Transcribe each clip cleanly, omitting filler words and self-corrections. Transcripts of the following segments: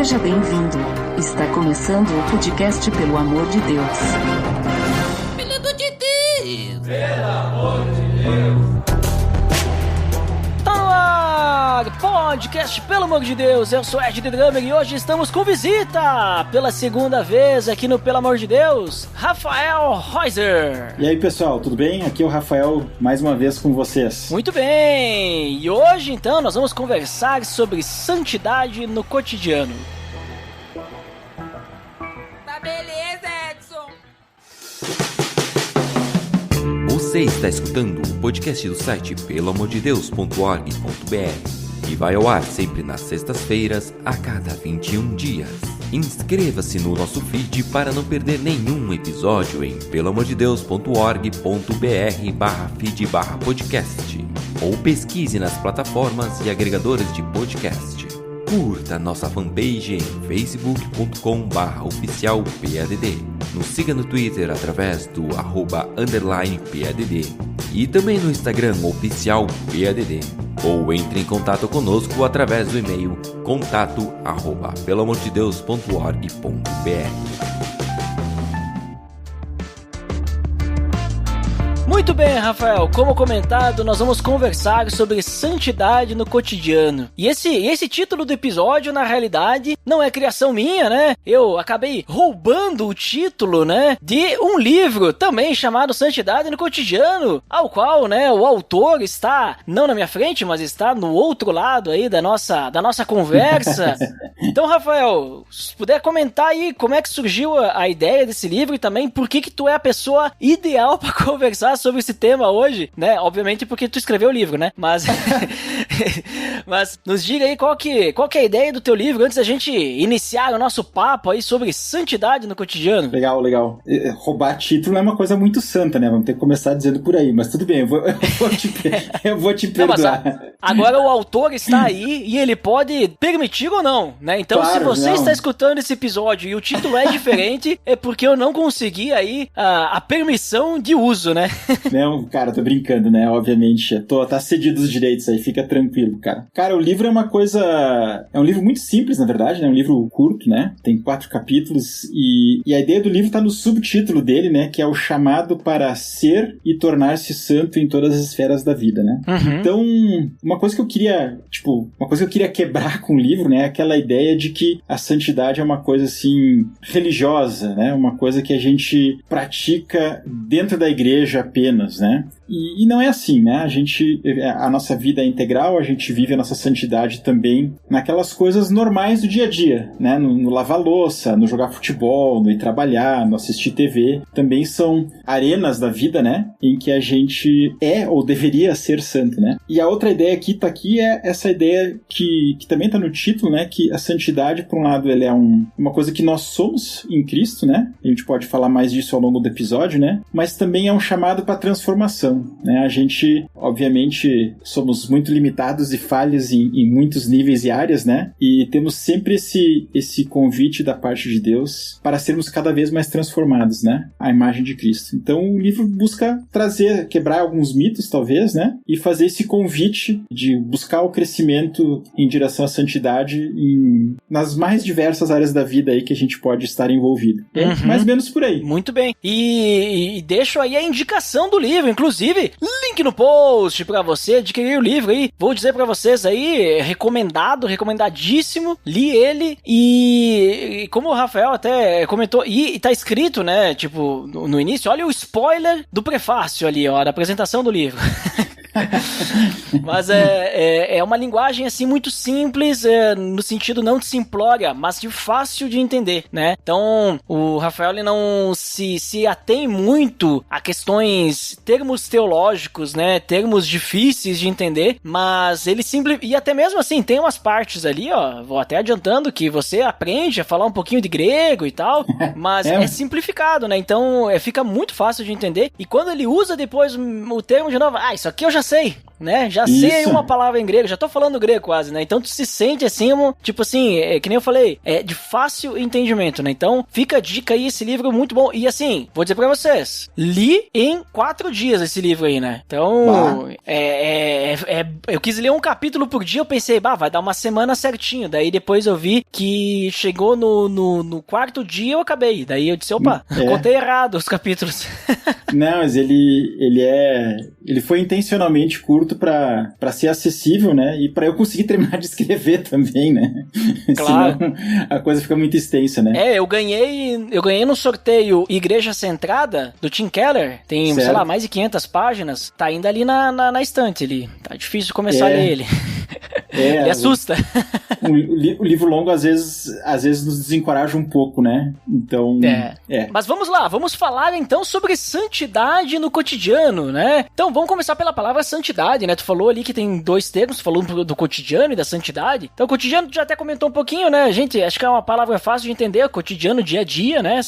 Seja bem-vindo. Está começando o podcast Pelo Amor de Deus. Pelo amor de Deus! Pelo amor de Deus! Tá no ar! Podcast Pelo Amor de Deus! Eu sou Ed The Drummer e hoje estamos com visita! Pela segunda vez aqui no Pelo Amor de Deus, Rafael Reuser. E aí, pessoal, tudo bem? Aqui é o Rafael, mais uma vez com vocês. Muito bem! E hoje, então, nós vamos conversar sobre santidade no cotidiano. Tá beleza, Edson! Você está escutando o podcast do site peloamordedeus.org.br e vai ao ar sempre nas sextas-feiras, a cada 21 dias. Inscreva-se no nosso feed para não perder nenhum episódio em peloamordedeus.org.br/feed/podcast ou pesquise nas plataformas e agregadores de podcast. Curta nossa fanpage em facebook.com/oficialpadd. Nos siga no Twitter através do @_PADD e também no Instagram oficialpadd. Ou entre em contato conosco através do e-mail contato@peloamordedeus.org.br. Muito bem, Rafael, como comentado, nós vamos conversar sobre santidade no cotidiano. E esse título do episódio, na realidade, não é criação minha, né? Eu acabei roubando o título, né, de um livro também chamado Santidade no Cotidiano, ao qual, né, o autor está, não na minha frente, mas está no outro lado aí da nossa conversa. Então, Rafael, se puder comentar aí como é que surgiu a ideia desse livro e também por que tu é a pessoa ideal para conversar sobre esse tema hoje, né? Obviamente porque tu escreveu o livro, né? Mas nos diga aí qual que é a ideia do teu livro antes da gente iniciar o nosso papo aí sobre santidade no cotidiano. Legal. Roubar título é uma coisa muito santa, né? Vamos ter que começar dizendo por aí, mas tudo bem, eu vou te perdoar. Não, agora o autor está aí e ele pode permitir ou não, né? Então, claro, se você está escutando esse episódio e o título é diferente, é porque eu não consegui aí a permissão de uso, né? Não, cara, tô brincando, né? Obviamente, tá cedido os direitos aí, fica tranquilo, cara. Cara, o livro é uma coisa... É um livro muito simples, na verdade, né? É um livro curto, né? Tem 4 capítulos e a ideia do livro tá no subtítulo dele, né? Que é o chamado para ser e tornar-se santo em todas as esferas da vida, né? Uhum. Então, uma coisa que eu queria quebrar com o livro, né? É aquela ideia de que a santidade é uma coisa, assim, religiosa, né? Uma coisa que a gente pratica dentro da igreja apenas, né? E não é assim, né? A nossa vida é integral, a gente vive a nossa santidade também naquelas coisas normais do dia a dia, né? No lavar louça, no jogar futebol, no ir trabalhar, no assistir TV. Também são arenas da vida, né? Em que a gente é ou deveria ser santo, né? E a outra ideia que tá aqui é essa ideia que também tá no título, né? Que a santidade, por um lado, ela é uma coisa que nós somos em Cristo, né? A gente pode falar mais disso ao longo do episódio, né? Mas também é um chamado para transformação, né? A gente, obviamente, somos muito limitados e falhos em muitos níveis e áreas, né? E temos sempre esse convite da parte de Deus para sermos cada vez mais transformados, né? À imagem de Cristo. Então, o livro busca quebrar alguns mitos, talvez, né? E fazer esse convite de buscar o crescimento em direção à santidade nas mais diversas áreas da vida aí que a gente pode estar envolvido. Uhum. Mais ou menos por aí. Muito bem. E deixo aí a indicação do livro, inclusive, link no post pra você adquirir o livro aí. Vou dizer pra vocês aí, recomendadíssimo. Li ele e como o Rafael até comentou, e tá escrito, né, tipo, no início, olha o spoiler do prefácio ali, ó, da apresentação do livro. Mas é uma linguagem assim muito simples, no sentido não de simplória, mas de fácil de entender, né? Então o Rafael ele não se atém muito a questões, termos teológicos, né? Termos difíceis de entender, mas ele e até mesmo assim tem umas partes ali, ó, vou até adiantando que você aprende a falar um pouquinho de grego e tal, mas é simplificado, né? Então fica muito fácil de entender, e quando ele usa depois o termo de novo, isso aqui eu já já sei, né? Já sei aí uma palavra em grego, já tô falando grego quase, né? Então tu se sente assim, tipo assim, que nem eu falei, é de fácil entendimento, né? Então fica a dica aí, esse livro é muito bom. E assim, vou dizer pra vocês, li em 4 dias esse livro aí, né? Então, eu quis ler um capítulo por dia, eu pensei, vai dar uma semana certinho. Daí depois eu vi que chegou no 4º dia eu acabei. Daí eu disse, opa, contei errado os capítulos. Não, mas ele foi intencionalmente curto pra ser acessível, né? E pra eu conseguir terminar de escrever também, né? Claro. Senão a coisa fica muito extensa, né? Eu ganhei no sorteio Igreja Centrada do Tim Keller. Tem, sei lá, mais de 500 páginas. Tá ainda ali na estante ali. Tá difícil começar a ler ele. Ele assusta. O livro longo às vezes nos desencoraja um pouco, né? Então. Mas vamos lá, vamos falar então sobre santidade no cotidiano, né? Então vamos começar pela palavra santidade, né? Tu falou ali que tem 2 termos, tu falou do cotidiano e da santidade. Então, cotidiano tu já até comentou um pouquinho, né? Gente, acho que é uma palavra fácil de entender, cotidiano, dia a dia, né?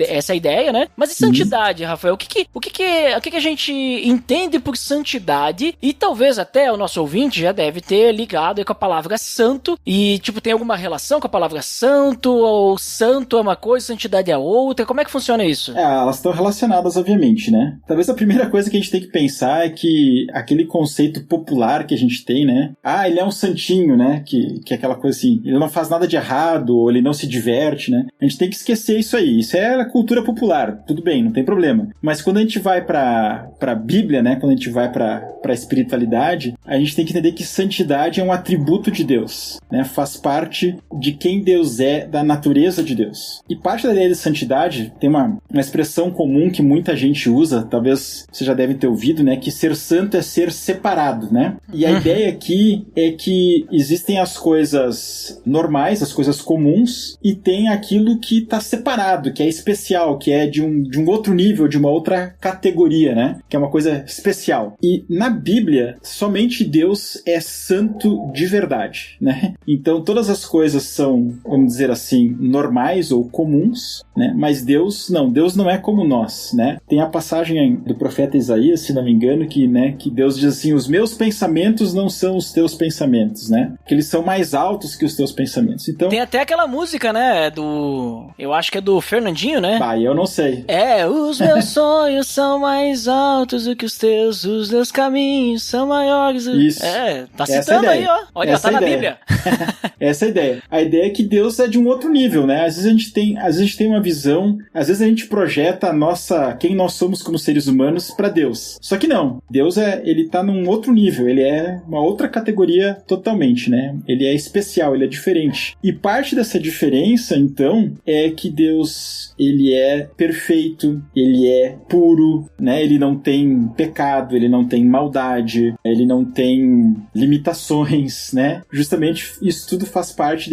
Essa ideia, né? Mas e santidade, Rafael? O que a gente entende por santidade? E talvez até o nosso ouvinte já deve ter ligado aí com a palavra santo. E, tipo, tem alguma relação com a palavra santo? Ou santo é uma coisa, santidade é outra? Como é que funciona isso? Elas estão relacionadas, obviamente, né? Talvez a primeira coisa que a gente tem que pensar é que aquele conceito popular que a gente tem, né? Ele é um santinho, né? Que é aquela coisa assim, ele não faz nada de errado, ou ele não se diverte, né? A gente tem que esquecer isso aí. Isso é a cultura popular. Tudo bem, não tem problema. Mas quando a gente vai pra Bíblia, né? Quando a gente vai pra espiritualidade, a gente tem que entender que santidade é um atributo de Deus, né? Faz parte de quem Deus é, da natureza de Deus. E parte da ideia de santidade tem uma expressão comum que muita gente usa, talvez você já deve ter ouvido, né? Que ser santo é ser separado, né? E a ideia aqui é que existem as coisas normais, as coisas comuns, e tem aquilo que está separado, que é especial, que é de um outro nível, de uma outra categoria, né? Que é uma coisa especial. E na Bíblia, somente Deus é santo de verdade, né? Então todas as coisas são, vamos dizer assim, normais ou comuns, né? Mas Deus não é como nós, né? Tem a passagem do profeta Isaías, se não me engano, que Deus diz assim, os meus pensamentos não são os teus pensamentos, né? Que eles são mais altos que os teus pensamentos. Então, tem até aquela música, né? Eu acho que é do Fernandinho, né? Eu não sei. Os meus sonhos são mais altos do que os meus caminhos são maiores. Isso. Tá citando aí, ó. Olha, tá na Bíblia. Essa é a ideia. A ideia é que Deus é de um outro nível, né? Às vezes a gente tem uma visão, às vezes a gente projeta quem nós somos como seres humanos para Deus. Só que não. Deus ele tá num outro nível, ele é uma outra categoria totalmente, né? Ele é especial, ele é diferente. E parte dessa diferença, então, é que Deus, ele é perfeito, ele é puro, né? Ele não tem pecado, ele não tem maldade, ele não tem limitações, né? Justamente isso tudo faz parte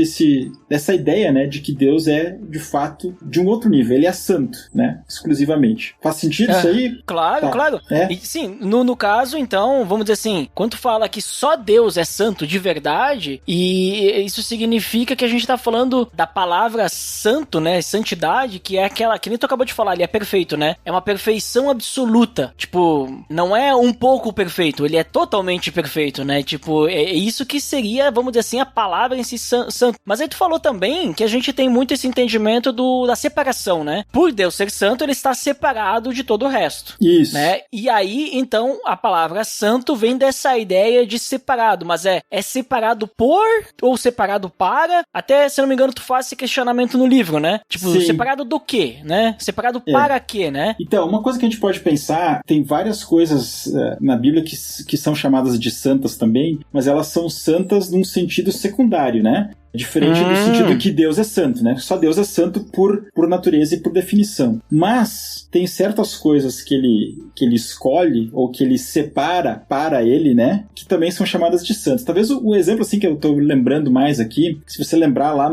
dessa ideia, né? De que Deus é, de fato, de um outro nível. Ele é santo, né? Exclusivamente. Faz sentido isso aí? Claro, claro. E, sim, no caso, então, vamos dizer assim, quando tu fala que só Deus é santo de verdade, e isso significa que a gente tá falando da palavra santo, né? Santidade, que é aquela, que nem tu acabou de falar, ele é perfeito, né? É uma perfeição absoluta. Tipo, não é um pouco perfeito, ele é totalmente perfeito, né? Tipo, é isso que seria, vamos dizer assim, a palavra em si, santo. Mas aí tu falou também que a gente tem muito esse entendimento da separação, né? Por Deus ser santo, ele está separado de todo o resto. Isso. Né? E aí, então, a palavra santo vem dessa ideia de separado, mas é separado por ou separado para? Até, se não me engano, tu faz esse questionamento no livro, né? Tipo, sim, separado do quê, né? Separado para quê, né? Então, uma coisa que a gente pode pensar, tem várias coisas na Bíblia que são chamadas de santas também, mas elas são santas num sentido secundário, né? Diferente do sentido que Deus é santo, né? Só Deus é santo por natureza e por definição. Mas tem certas coisas que ele escolhe ou que ele separa para ele, né? Que também são chamadas de santos. Talvez o exemplo assim que eu tô lembrando mais aqui, se você lembrar lá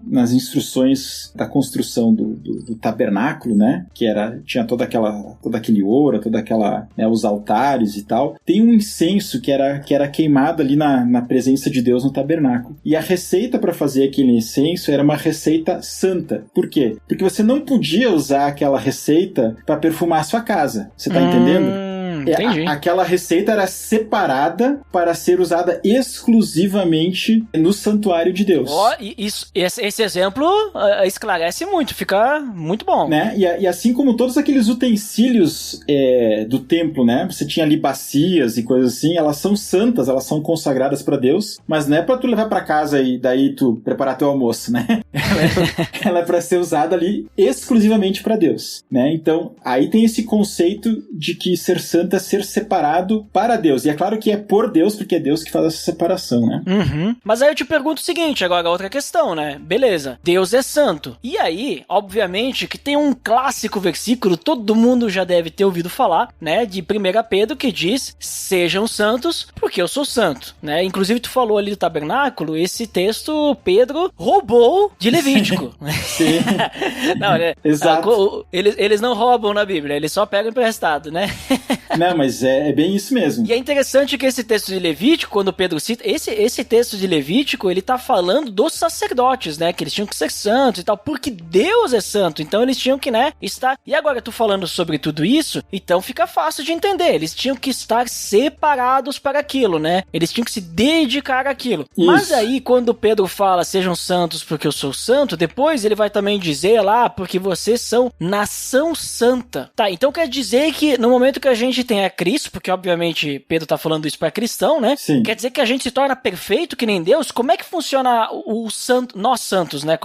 nas instruções da construção do tabernáculo, né? Que tinha todo aquele ouro, né, os altares e tal. Tem um incenso que era queimado ali na presença de Deus no tabernáculo. E a receita para fazer aquele incenso era uma receita santa. Por quê? Porque você não podia usar aquela receita para perfumar a sua casa. Você tá entendendo? Entendi. Aquela receita era separada para ser usada exclusivamente no santuário de Deus. Esse exemplo esclarece muito, fica muito bom. Né? E assim como todos aqueles utensílios do templo, né? Você tinha ali bacias e coisas assim, elas são santas, elas são consagradas para Deus, mas não é para tu levar para casa e daí tu preparar teu almoço, né? Ela é para ser usada ali exclusivamente para Deus, né? Então, aí tem esse conceito de que ser santo é ser separado para Deus. E é claro que é por Deus, porque é Deus que faz essa separação, né? Uhum. Mas aí eu te pergunto o seguinte, agora outra questão, né? Beleza, Deus é santo. E aí, obviamente, que tem um clássico versículo, todo mundo já deve ter ouvido falar, né? De 1 Pedro, que diz, sejam santos, porque eu sou santo, né? Inclusive, tu falou ali do tabernáculo, esse texto, Pedro roubou de Levítico. Sim. Não, né? Exato. Eles não roubam na Bíblia, eles só pegam emprestado, né? Não, mas é bem isso mesmo. E é interessante que esse texto de Levítico, quando Pedro cita, esse texto de Levítico, ele tá falando dos sacerdotes, né? Que eles tinham que ser santos e tal, porque Deus é santo, então eles tinham que, né, estar... E agora, tu falando sobre tudo isso, então fica fácil de entender, eles tinham que estar separados para aquilo, né? Eles tinham que se dedicar àquilo. Isso. Mas aí, quando Pedro fala, sejam santos porque eu sou santo, depois ele vai também dizer lá, porque vocês são nação santa. Tá, então quer dizer que no momento que a gente tem a Cristo, porque obviamente Pedro tá falando isso para cristão, né? Sim. Quer dizer que a gente se torna perfeito que nem Deus? Como é que funciona o santo, nós santos, né?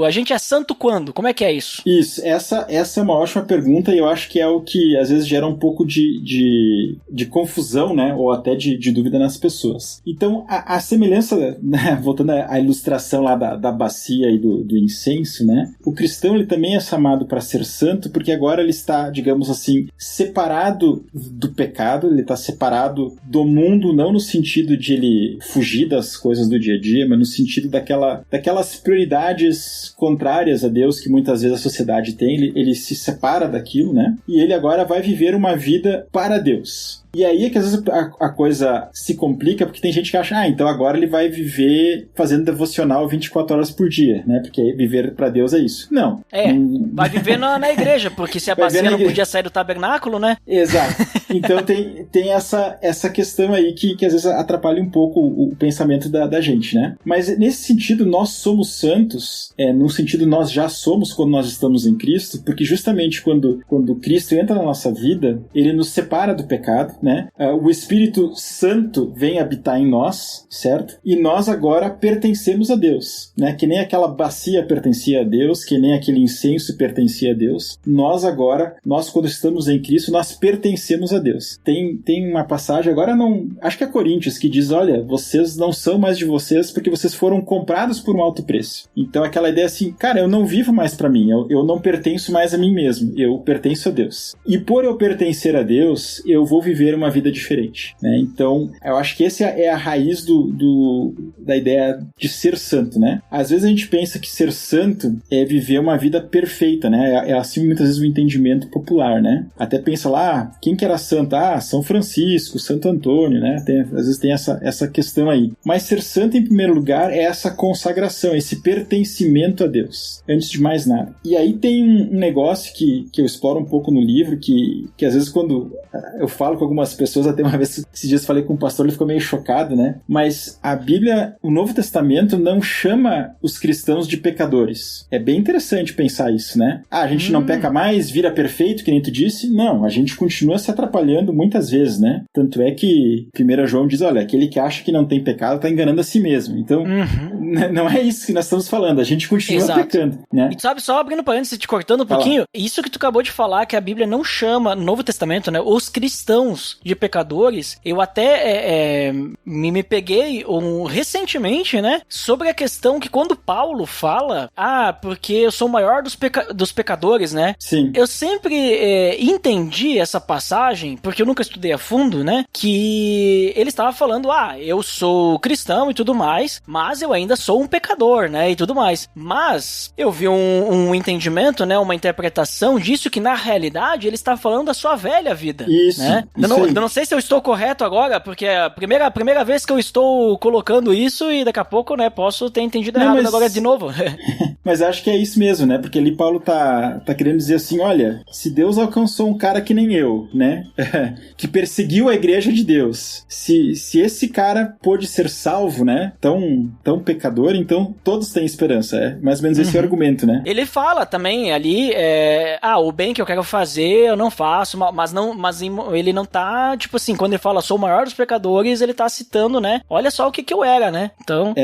A gente é santo quando? Como é que é isso? Isso, essa é uma ótima pergunta e eu acho que é o que às vezes gera um pouco de confusão, né? Ou até de dúvida nas pessoas. Então, a semelhança, né? Voltando à ilustração lá da bacia e do incenso, né? O cristão, ele também é chamado para ser santo porque agora ele está, digamos assim, separado do pecado, ele está separado do mundo, não no sentido de ele fugir das coisas do dia a dia, mas no sentido daquelas prioridades contrárias a Deus que muitas vezes a sociedade tem, ele se separa daquilo, né? E ele agora vai viver uma vida para Deus. E aí é que às vezes a coisa se complica, porque tem gente que acha, então agora ele vai viver fazendo devocional 24 horas por dia, né? Porque viver pra Deus é isso. Não. Vai viver na igreja, porque se a bacia não podia sair do tabernáculo, né? Exato. Então tem essa questão aí que às vezes atrapalha um pouco o pensamento da gente, né? Mas nesse sentido, nós somos santos, no sentido nós já somos quando nós estamos em Cristo, porque justamente quando Cristo entra na nossa vida, ele nos separa do pecado, né? O Espírito Santo vem habitar em nós, certo? E nós agora pertencemos a Deus, né? Que nem aquela bacia pertencia a Deus, que nem aquele incenso pertencia a Deus. Nós quando estamos em Cristo, nós pertencemos a Deus. Tem uma passagem, agora não, acho que é Coríntios, que diz, olha, vocês não são mais de vocês porque vocês foram comprados por um alto preço. Então aquela ideia assim, cara, eu não vivo mais pra mim, eu não pertenço mais a mim mesmo, eu pertenço a Deus. E por eu pertencer a Deus, eu vou viver uma vida diferente, né? Então, eu acho que essa é a raiz da ideia de ser santo, né? Às vezes a gente pensa que ser santo é viver uma vida perfeita, né? É assim muitas vezes o entendimento popular, né? Até pensa lá, quem que era santo? São Francisco, Santo Antônio, né? Às vezes tem essa questão aí. Mas ser santo, em primeiro lugar, é essa consagração, esse pertencimento a Deus, antes de mais nada. E aí tem um negócio que eu exploro um pouco no livro, que às vezes quando eu falo com algumas pessoas, até uma vez, esses dias falei com um pastor, ele ficou meio chocado, né? Mas a Bíblia, o Novo Testamento não chama os cristãos de pecadores. É bem interessante pensar isso, né? A gente não peca mais, vira perfeito, que nem tu disse? Não, a gente continua se atrapalhando muitas vezes, né? Tanto é que 1 João diz, olha, aquele que acha que não tem pecado está enganando a si mesmo. Então, não é isso que nós estamos falando, a gente continua pecando, né? E tu sabe, só abrindo parênteses, te cortando um pouquinho, isso que tu acabou de falar, que a Bíblia não chama, no Novo Testamento, né, os cristãos de pecadores, eu até me peguei recentemente, né, sobre a questão que quando Paulo fala, porque eu sou o maior dos pecadores, né? Sim. Eu sempre entendi essa passagem, porque eu nunca estudei a fundo, né, que ele estava falando, eu sou cristão e tudo mais, mas eu ainda sou um pecador, né, e tudo mais. Mas eu vi um entendimento, né, uma interpretação disso que na realidade ele está falando da sua velha vida. Isso, né? Eu não sei se eu estou correto agora, porque é a primeira vez que eu estou colocando isso e daqui a pouco, né, posso ter entendido errado agora de novo. Mas acho que é isso mesmo, né? Porque ali Paulo tá querendo dizer assim, olha, se Deus alcançou um cara que nem eu, né? Que perseguiu a igreja de Deus, se esse cara pôde ser salvo, né? Tão pecador, então todos têm esperança. É mais ou menos esse o argumento, né? Ele fala também ali, o bem que eu quero fazer, eu não faço, mas ele não tá, tipo assim, quando ele fala sou o maior dos pecadores, ele tá citando, né? Olha só o que eu era, né? Então...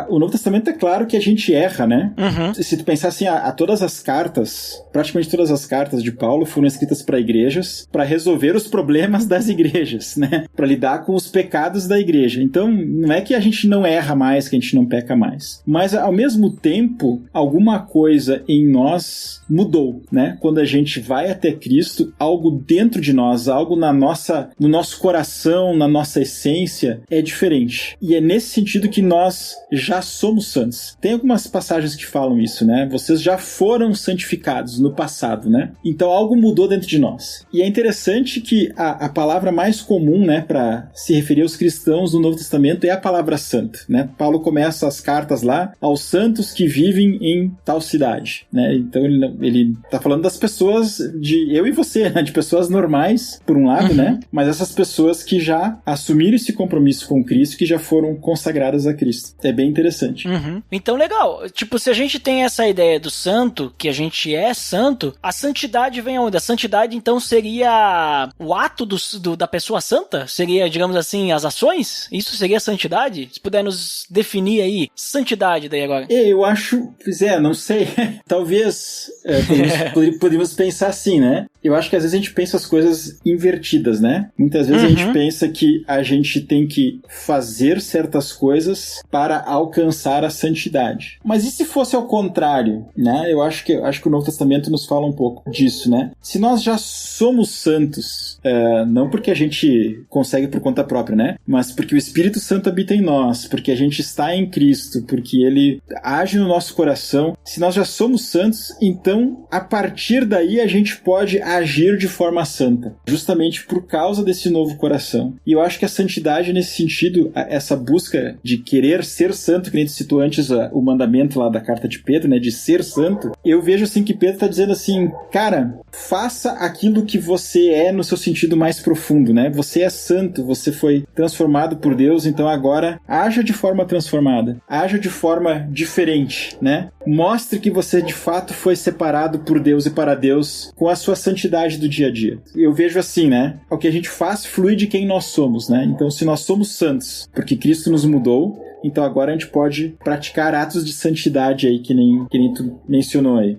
O Novo Testamento é claro que a gente erra, né? Se tu pensar assim, todas as cartas, praticamente todas as cartas de Paulo foram escritas para igrejas, para resolver os problemas das igrejas, né? Para lidar com os pecados da igreja. Então, não é que a gente não erra mais, que a gente não peca mais. Mas, ao mesmo tempo, alguma coisa em nós mudou, né? Quando a gente vai até Cristo, algo dentro de nós, algo no nosso coração, na nossa essência, é diferente. E é nesse sentido que nós já somos santos. Tem algumas passagens que falam isso, né? Vocês já foram santificados no passado, né? Então algo mudou dentro de nós. E é interessante que a palavra mais comum, né, para se referir aos cristãos no Novo Testamento é a palavra santo, né? Paulo começa as cartas lá aos santos que vivem em tal cidade, né? Então ele tá falando das pessoas de eu e você, né? De pessoas normais, por um lado, né? Mas essas pessoas que já assumiram esse compromisso com Cristo, que já foram consagradas a Cristo. É bem interessante. Então, legal. Tipo, se a gente tem essa ideia do santo, que a gente é santo, a santidade vem aonde? A santidade, então, seria o ato da pessoa santa? Seria, digamos assim, as ações? Isso seria santidade? Se puder nos definir aí, santidade daí agora. Eu acho... não sei. Talvez podemos pensar assim, né? Eu acho que às vezes a gente pensa as coisas invertidas, né? Muitas vezes a gente pensa que a gente tem que fazer certas coisas para alcançar a santidade. Mas e se fosse ao contrário, né? Eu acho que o Novo Testamento nos fala um pouco disso, né? Se nós já somos santos, não porque a gente consegue por conta própria, né? Mas porque o Espírito Santo habita em nós, porque a gente está em Cristo, porque Ele age no nosso coração. Se nós já somos santos, então, a partir daí a gente pode agir de forma santa, justamente por causa desse novo coração. E eu acho que a santidade, nesse sentido, essa busca de querer ser santo, que a gente citou antes o mandamento lá da carta de Pedro, né, de ser santo, eu vejo assim que Pedro está dizendo assim, cara, faça aquilo que você é no seu sentido mais profundo, né? Você é santo, você foi transformado por Deus, então agora haja de forma transformada, haja de forma diferente, né? Mostre que você de fato foi separado por Deus e para Deus com a sua santidade do dia a dia. Eu vejo assim, né? O que a gente faz flui de quem nós somos, né? Então, se nós somos santos, porque Cristo nos mudou, então agora a gente pode praticar atos de santidade aí, que nem tu mencionou aí.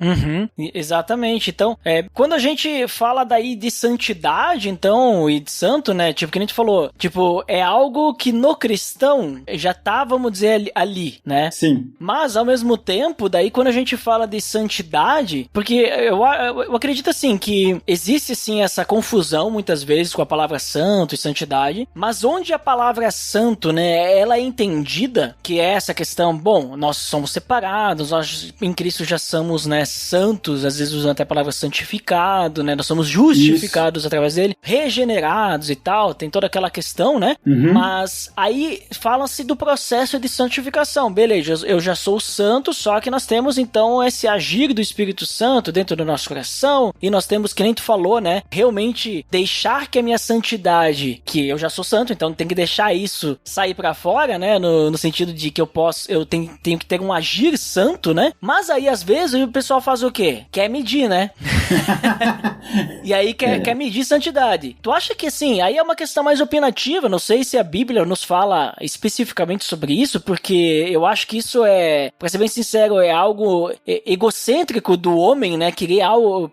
Exatamente. Então, quando a gente fala daí de santidade, então, e de santo, né? Tipo, que a gente falou, tipo, é algo que no cristão já tá, vamos dizer, ali, né? Sim. Mas, ao mesmo tempo, daí quando a gente fala de santidade, porque eu acredito assim, que existe sim essa confusão, muitas vezes, com a palavra santo e santidade, mas onde a palavra santo, né, ela é entendida, que é essa questão, bom, nós somos separados, nós em Cristo já somos, né, santos, às vezes usando até a palavra santificado, né, nós somos justificados através dele, regenerados e tal, tem toda aquela questão, né, mas aí fala-se do processo de santificação, beleza, eu já sou santo, só que nós temos então esse agir do Espírito Santo dentro do nosso coração, e nós temos, que nem tu falou, né, realmente deixar que a minha santidade, que eu já sou santo, então tem que deixar isso sair pra fora, né, no sentido de que eu tenho que ter um agir santo, né? Mas aí, às vezes, o pessoal faz o quê? Quer medir, né? E aí quer medir santidade. Tu acha que, assim, aí é uma questão mais opinativa, não sei se a Bíblia nos fala especificamente sobre isso, porque eu acho que isso pra ser bem sincero, é algo egocêntrico do homem, né? Querer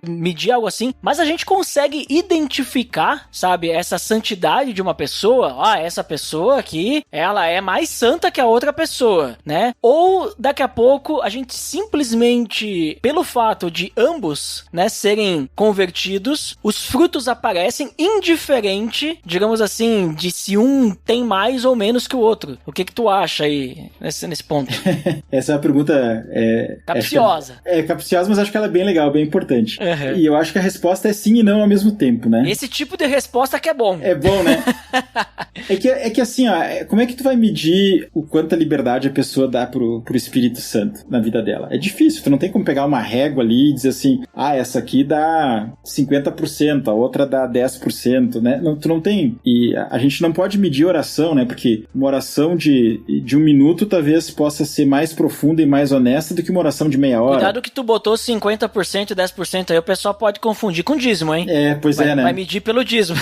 medir algo assim, mas a gente consegue identificar, sabe, essa santidade de uma pessoa, essa pessoa aqui, ela é mais santa que a outra pessoa, né? Ou daqui a pouco a gente simplesmente, pelo fato de ambos, né, serem convertidos, os frutos aparecem indiferente, digamos assim, de se um tem mais ou menos que o outro. O que tu acha aí nesse ponto? Essa é uma pergunta... capciosa. É capciosa, mas acho que ela é bem legal, bem importante. Uhum. E eu acho que a resposta é sim e não ao mesmo tempo, né? Esse tipo de resposta que é bom. É bom, né? é que assim, ó, como é que tu vai medir o quanta liberdade a pessoa dá pro Espírito Santo na vida dela? É difícil, tu não tem como pegar uma régua ali e dizer assim, essa aqui dá 50%, a outra dá 10%, né? Não, tu não tem. E a gente não pode medir oração, né? Porque uma oração de 1 minuto talvez possa ser mais profunda e mais honesta do que uma oração de meia hora. Cuidado que tu botou 50% e 10% aí, o pessoal pode confundir com dízimo, hein? Né? Vai medir pelo dízimo.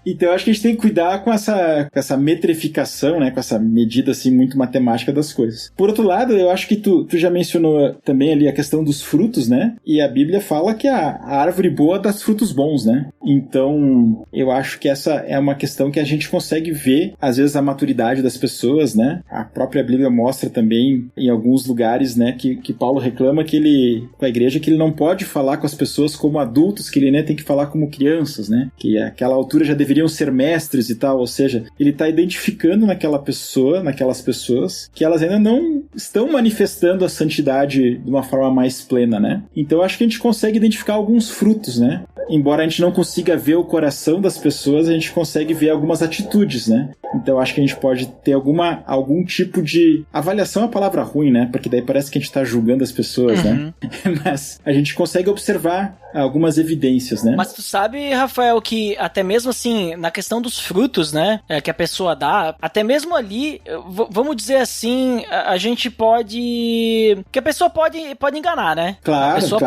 Então eu acho que a gente tem que cuidar com essa metrificação, né? Com essa medida, assim, muito matemática das coisas. Por outro lado, eu acho que tu já mencionou também ali a questão dos frutos, né? E a Bíblia fala que a árvore boa dá frutos bons, né? Então, eu acho que essa é uma questão que a gente consegue ver, às vezes, a maturidade das pessoas, né? A própria Bíblia mostra também, em alguns lugares, né? Que Paulo reclama com a igreja, que ele não pode falar com as pessoas como adultos, que ele, né, tem que falar como crianças, né? Que àquela altura já deveriam ser mestres e tal, ou seja, ele está identificando naquelas pessoas, que elas ainda não estão manifestando a santidade de uma forma mais plena, né? Então acho que a gente consegue identificar alguns frutos, né? Embora a gente não consiga ver o coração das pessoas, a gente consegue ver algumas atitudes, né? Então acho que a gente pode ter algum tipo de avaliação, é uma palavra ruim, né? Porque daí parece que a gente está julgando as pessoas, né? Mas a gente consegue observar algumas evidências, né? Mas tu sabe, Rafael, que até mesmo assim, na questão dos frutos, né, que a pessoa dá, até mesmo ali, vamos dizer assim, a gente pode... que a pessoa pode enganar, né? Claro, a pessoa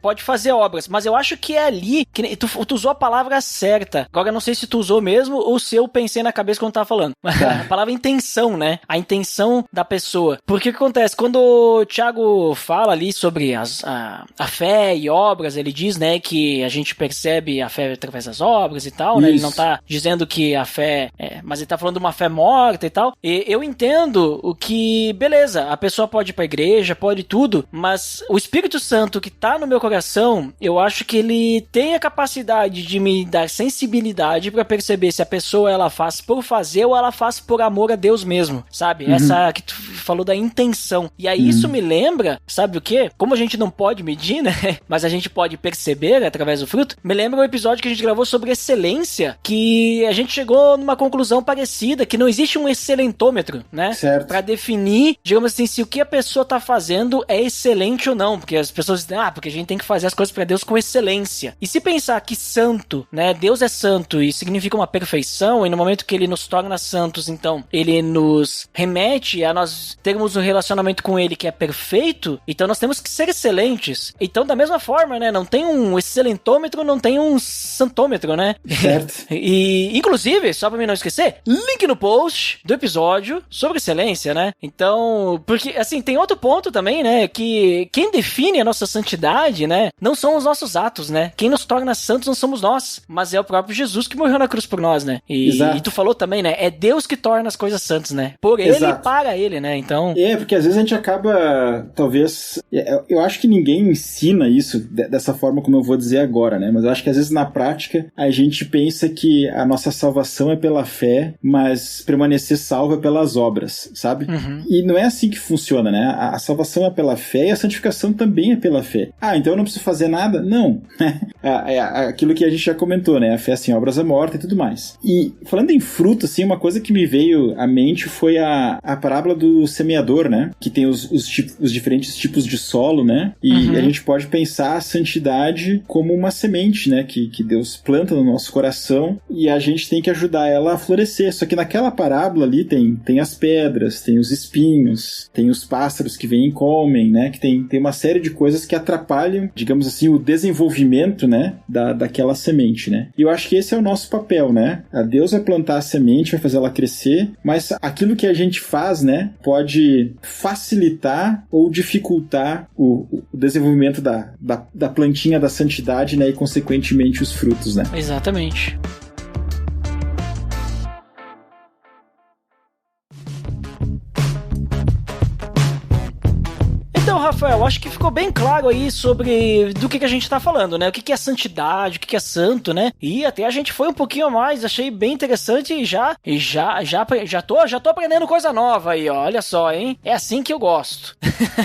pode fazer obras, mas eu acho que é ali, que tu usou a palavra certa. Agora eu não sei se tu usou mesmo ou se eu pensei na cabeça quando tava falando. A palavra intenção, né? A intenção da pessoa. Porque o que acontece? Quando o Thiago fala ali sobre a fé e obras, ele diz, né, que a gente percebe a fé através das obras e tal, né? Ele não tá dizendo que a fé mas ele tá falando de uma fé morta e tal. E eu entendo o que, beleza, a pessoa pode ir pra igreja, pode tudo, mas o Espírito Santo que tá no meu coração, eu acho que ele tem a capacidade de me dar sensibilidade pra perceber se a pessoa ela faz por fazer ou ela faz por amor a Deus mesmo, sabe? Essa que tu falou da intenção. E aí isso me lembra, sabe o quê? Como a gente não pode medir, né? Mas a gente pode perceber através do fruto. Me lembra um episódio que a gente gravou sobre excelência, que a gente chegou numa conclusão parecida, que não existe um excelentômetro, né? Certo. Pra definir, digamos assim, se o que a pessoa tá fazendo é excelente ou não, porque as pessoas dizem, porque a gente tem que fazer as coisas pra Deus com excelência. E se pensar que santo, né, Deus é santo e significa uma perfeição, e no momento que ele nos torna santos, então, ele nos remete a nós termos um relacionamento com ele que é perfeito, então nós temos que ser excelentes. Então, da mesma forma, né, não tem um excelentômetro, não tem um santômetro, né? Certo. E, inclusive, só pra mim não esquecer, link no post do episódio sobre excelência, né? Então, porque, assim, tem outro ponto também, né, que quem define a nossa santidade, né, não são os nossos atos, né? Quem nos torna santos não somos nós, mas é o próprio Jesus que morreu na cruz por nós, né? E tu falou também, né, é Deus que torna as coisas santas, né? Por ele e para ele, né? Então... porque às vezes a gente acaba, talvez... Eu acho que ninguém ensina isso dessa forma como eu vou dizer agora, né? Mas eu acho que às vezes na prática a gente pensa que a nossa salvação é pela fé, mas permanecer salvo é pelas obras, sabe? E não é assim que funciona, né? A salvação é pela fé e a santificação também é pela fé. Então eu não preciso fazer nada? Não. Aquilo que a gente já comentou, né? A fé sem obras é morta e tudo mais. E falando em fruto, assim, uma coisa que me veio à mente foi a parábola do semeador, né? Que tem os diferentes tipos de solo, né? E a gente pode pensar a santidade como uma semente, né? Que Deus planta no nosso coração e a gente tem que ajudar ela a florescer. Só que naquela parábola ali tem as pedras, tem os espinhos, tem os pássaros que vêm e comem, né? Que tem uma série de coisas que atrapalham, digamos assim, o desenvolvimento, né? Daquela semente, né? E eu acho que esse é o nosso papel, né? A Deus vai plantar a semente, vai fazer ela crescer, mas aquilo que a gente faz, né? Pode facilitar ou dificultar o desenvolvimento da plantinha da santidade, né? E consequentemente os frutos, né? Exatamente. Rafael, acho que ficou bem claro aí sobre do que a gente tá falando, né? O que é santidade, o que é santo, né? E até a gente foi um pouquinho a mais, achei bem interessante e já tô aprendendo coisa nova aí, ó. Olha só, hein? É assim que eu gosto.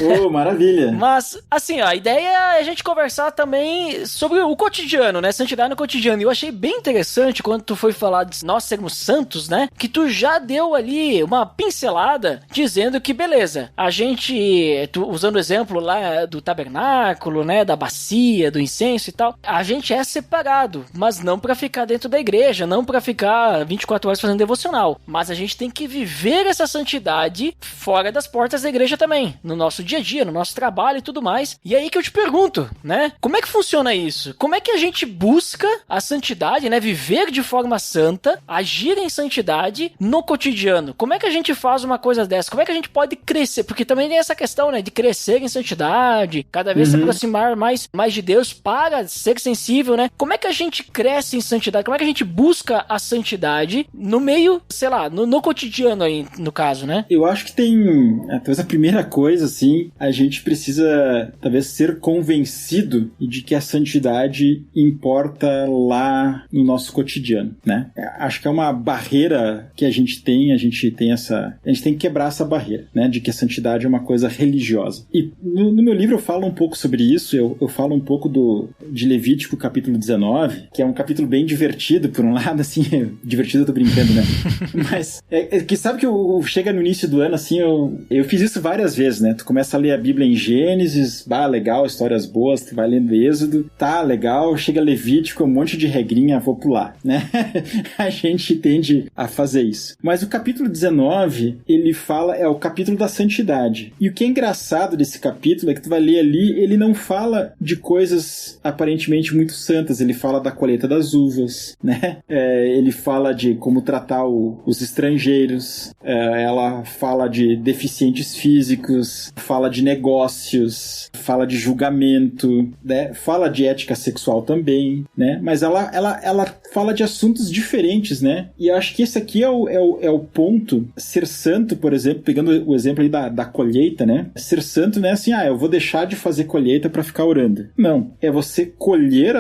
Oh, maravilha. Mas, assim, ó, a ideia é a gente conversar também sobre o cotidiano, né? Santidade no cotidiano. E eu achei bem interessante quando tu foi falar de nós sermos santos, né? Que tu já deu ali uma pincelada dizendo que, beleza, a gente, usando o exemplo lá do tabernáculo, né? Da bacia, do incenso e tal, a gente é separado, mas não pra ficar dentro da igreja, não pra ficar 24 horas fazendo devocional. Mas a gente tem que viver essa santidade fora das portas da igreja também, no nosso dia a dia, no nosso trabalho e tudo mais. E aí que eu te pergunto, né? Como é que funciona isso? Como é que a gente busca a santidade, né? Viver de forma santa, agir em santidade no cotidiano. Como é que a gente faz uma coisa dessa? Como é que a gente pode crescer? Porque também tem essa questão, né? De crescer em santidade, cada vez se aproximar mais de Deus para ser sensível, né? Como é que a gente cresce em santidade? Como é que a gente busca a santidade no meio, sei lá, no cotidiano aí, no caso, né? Eu acho que tem, talvez a primeira coisa, assim, a gente precisa, talvez, ser convencido de que a santidade importa lá no nosso cotidiano, né? Acho que é uma barreira que a gente tem que quebrar essa barreira, né? De que a santidade é uma coisa religiosa. E no meu livro eu falo um pouco sobre isso, eu falo um pouco de Levítico, capítulo 19, que é um capítulo bem divertido, por um lado, assim, divertido eu tô brincando, né? Mas, que sabe que chega no início do ano, assim, eu fiz isso várias vezes, né? Tu começa a ler a Bíblia em Gênesis, legal, histórias boas, tu vai lendo Êxodo, tá, legal, chega Levítico, um monte de regrinha, vou pular, né? A gente tende a fazer isso. Mas o capítulo 19, ele fala, é o capítulo da santidade. E o que é engraçado desse capítulo é que tu vai ler ali, ele não fala de coisas aparentemente muito santas, ele fala da colheita das uvas, né? Ele fala de como tratar os estrangeiros, ela fala de deficientes físicos, fala de negócios, fala de julgamento, né? Fala de ética sexual também, né? Mas ela fala de assuntos diferentes, né? E eu acho que esse aqui é o ponto. Ser santo, por exemplo, pegando o exemplo aí da colheita, né? Ser santo não é assim, eu vou deixar de fazer colheita para ficar orando. Não. É você colher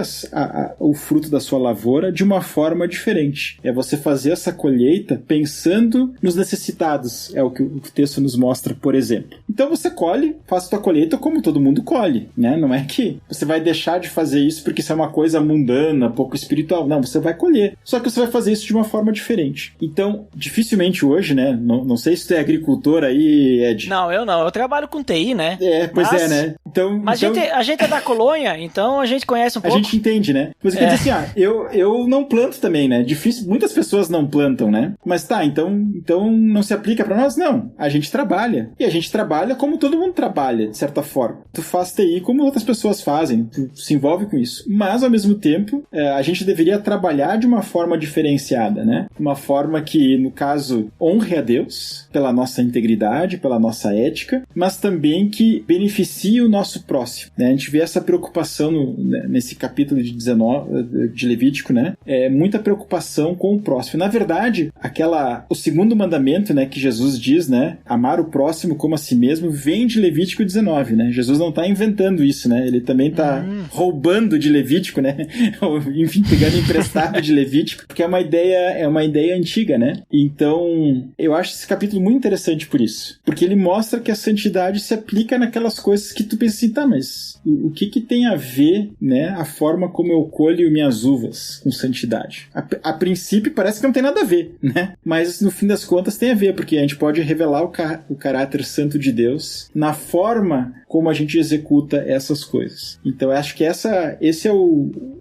o fruto da sua lavoura de uma forma diferente. É você fazer essa colheita pensando nos necessitados. É o que o texto nos mostra, por exemplo. Então você colhe, faz a tua colheita como todo mundo colhe, né? Não é que você vai deixar de fazer isso porque isso é uma coisa mundana, pouco espiritual. Não, você vai colher. Só que você vai fazer isso de uma forma diferente. Então, dificilmente hoje, né? Não sei se tu é agricultor aí, Ed. Não, eu não. Eu trabalho com TI, né? Né? Mas a gente é da colônia, então a gente conhece um pouco. A gente entende, né? Mas eu quer dizer assim, eu não planto também, né? Difícil, muitas pessoas não plantam, né? Mas tá, então não se aplica pra nós? Não. A gente trabalha. E a gente trabalha como todo mundo trabalha, de certa forma. Tu faz TI como outras pessoas fazem. Tu se envolve com isso. Mas, ao mesmo tempo, a gente deveria trabalhar de uma forma diferenciada, né? Uma forma que, no caso, honre a Deus pela nossa integridade, pela nossa ética, mas também que beneficie o nosso próximo, né? A gente vê essa preocupação nesse capítulo de 19 de Levítico, né? Muita preocupação com o próximo. Na verdade, o segundo mandamento, né, que Jesus diz, né? Amar o próximo como a si mesmo, vem de Levítico 19, né? Jesus não está inventando isso, né? Ele também está roubando de Levítico, né? Enfim, pegando emprestado de Levítico, porque é uma ideia antiga, né? Então, eu acho esse capítulo muito interessante por isso. Porque ele mostra que a santidade se aplica naquelas coisas que tu pensa assim, tá, mas o que tem a ver, né, a forma como eu colho minhas uvas com santidade? A princípio parece que não tem nada a ver, né? Mas no fim das contas tem a ver, porque a gente pode revelar o caráter santo de Deus na forma como a gente executa essas coisas. Então eu acho que esse é